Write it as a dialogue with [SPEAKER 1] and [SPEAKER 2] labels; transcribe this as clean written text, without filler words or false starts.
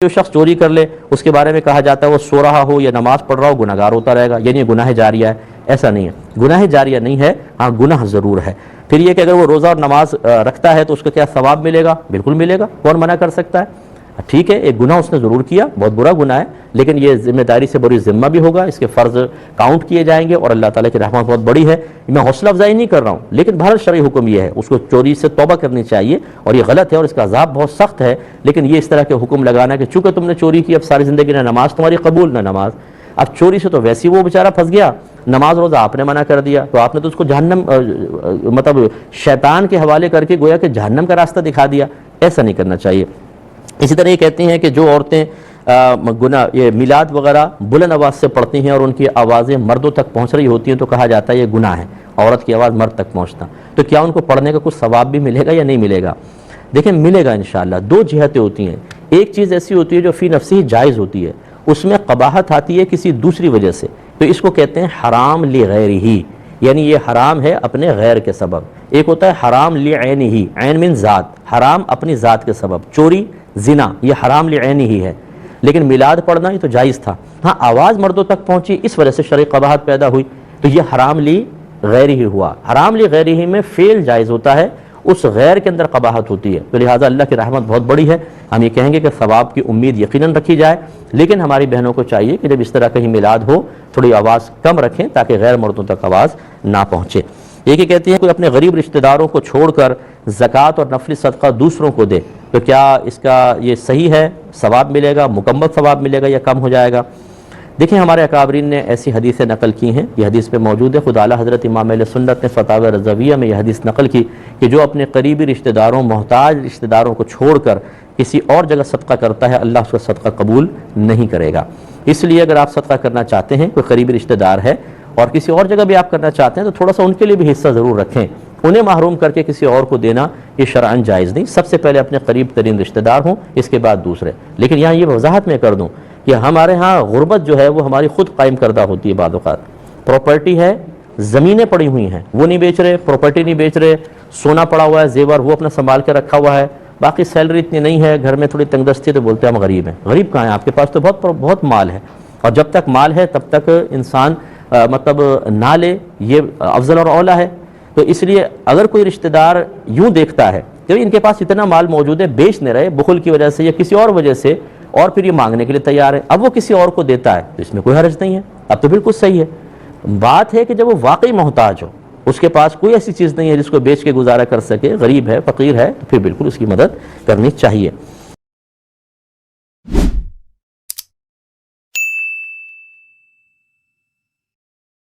[SPEAKER 1] جو شخص چوری کر لے اس کے بارے میں کہا جاتا ہے وہ سو رہا ہو یا نماز پڑھ رہا ہو گناہگار ہوتا رہے گا، یعنی یہ گناہ جاریہ ہے. ایسا نہیں ہے، گناہ جاریہ نہیں ہے، ہاں گناہ ضرور ہے. پھر یہ کہ اگر وہ روزہ اور نماز رکھتا ہے تو اس کو کیا ثواب ملے گا؟ بالکل ملے گا، کون منع کر سکتا ہے؟ ٹھیک ہے ایک گناہ اس نے ضرور کیا، بہت برا گناہ ہے، لیکن یہ ذمہ داری سے بری ذمہ بھی ہوگا، اس کے فرض کاؤنٹ کیے جائیں گے اور اللہ تعالیٰ کی رحمت بہت بڑی ہے. میں حوصلہ افزائی نہیں کر رہا ہوں، لیکن بہرحال شرعی حکم یہ ہے اس کو چوری سے توبہ کرنی چاہیے، اور یہ غلط ہے اور اس کا عذاب بہت سخت ہے. لیکن یہ اس طرح کے حکم لگانا کہ چونکہ تم نے چوری کی اب ساری زندگی نہ نماز تمہاری قبول نہ نماز، اب چوری سے تو ویسے ہی وہ بیچارہ پھنس گیا، نماز روزہ آپ نے منع کر دیا تو آپ نے تو اس کو جہنم مطلب شیطان کے حوالے کر کے گویا کہ جہنم کا راستہ دکھا دیا. ایسا نہیں کرنا چاہیے. اسی طرح یہ کہتے ہیں کہ جو عورتیں گناہ یہ میلاد وغیرہ بلند آواز سے پڑھتی ہیں اور ان کی آوازیں مردوں تک پہنچ رہی ہوتی ہیں تو کہا جاتا ہے یہ گناہ ہے عورت کی آواز مرد تک پہنچنا. تو کیا ان کو پڑھنے کا کچھ ثواب بھی ملے گا یا نہیں ملے گا؟ دیکھیں ملے گا انشاءاللہ. دو جہتیں ہوتی ہیں، ایک چیز ایسی ہوتی ہے جو فی نفسی جائز ہوتی ہے، اس میں قباحت آتی ہے کسی دوسری وجہ سے، تو اس کو کہتے ہیں حرام لغیرہ، یعنی یہ حرام ہے اپنے غیر کے سبب. ایک ہوتا ہے حرام لعینہ، عین من ذات، حرام اپنی ذات کے سبب. چوری زنا یہ حرام لعینہ ہی ہے، لیکن میلاد پڑھنا یہ تو جائز تھا، ہاں آواز مردوں تک پہنچی اس وجہ سے شرعی قباحت پیدا ہوئی تو یہ حرام لغیرہ ہوا. حرام لغیرہ میں فعل جائز ہوتا ہے، اس غیر کے اندر قباحت ہوتی ہے. تو لہٰذا اللہ کی رحمت بہت بڑی ہے، ہم یہ کہیں گے کہ ثواب کی امید یقیناً رکھی جائے، لیکن ہماری بہنوں کو چاہیے کہ جب اس طرح کہیں میلاد ہو تھوڑی آواز کم رکھیں تاکہ غیر مردوں تک آواز نہ پہنچے. یہ کہ کہتے ہیں کوئی اپنے غریب رشتہ داروں کو چھوڑ کر زکوٰۃ اور نفلی صدقہ دوسروں کو دے تو کیا اس کا یہ صحیح ہے؟ ثواب ملے گا، مکمل ثواب ملے گا یا کم ہو جائے گا؟ دیکھیں ہمارے اکابرین نے ایسی حدیثیں نقل کی ہیں، یہ حدیث پہ موجود ہے. خود اعلیٰ حضرت امام اہل سنت نے فتاوی رضویہ میں یہ حدیث نقل کی کہ جو اپنے قریبی رشتہ داروں محتاج رشتہ داروں کو چھوڑ کر کسی اور جگہ صدقہ کرتا ہے اللہ اس کا صدقہ قبول نہیں کرے گا. اس لیے اگر آپ صدقہ کرنا چاہتے ہیں، کوئی قریبی رشتہ دار ہے اور کسی اور جگہ بھی آپ کرنا چاہتے ہیں تو تھوڑا سا ان کے لیے بھی حصہ ضرور رکھیں. انہیں محروم کر کے کسی اور کو دینا یہ شرعاً جائز نہیں. سب سے پہلے اپنے قریب ترین رشتہ دار ہوں، اس کے بعد دوسرے. لیکن یہاں یہ وضاحت میں کر دوں کہ ہمارے ہاں غربت جو ہے وہ ہماری خود قائم کردہ ہوتی ہے. بعض اوقات پراپرٹی ہے، زمینیں پڑی ہوئی ہیں وہ نہیں بیچ رہے، پراپرٹی نہیں بیچ رہے، سونا پڑا ہوا ہے، زیور وہ اپنا سنبھال کے رکھا ہوا ہے، باقی سیلری اتنی نہیں ہے، گھر میں تھوڑی تنگ دستی ہے تو بولتے ہیں ہم غریب ہیں. غریب کہاں ہیں؟ آپ کے پاس تو بہت مال ہے، اور جب تک مال ہے تب تک انسان مطلب نہ لے یہ افضل اور اولیٰ ہے. تو اس لیے اگر کوئی رشتہ دار یوں دیکھتا ہے کہ ان کے پاس اتنا مال موجود ہے، بیچ نہیں رہے بخل کی وجہ سے یا کسی اور وجہ سے، اور پھر یہ مانگنے کے لیے تیار ہے، اب وہ کسی اور کو دیتا ہے تو اس میں کوئی حرج نہیں ہے، اب تو بالکل صحیح ہے. بات ہے کہ جب وہ واقعی محتاج ہو، اس کے پاس کوئی ایسی چیز نہیں ہے جس کو بیچ کے گزارا کر سکے، غریب ہے، فقیر ہے، تو پھر بالکل اس کی مدد کرنی چاہیے.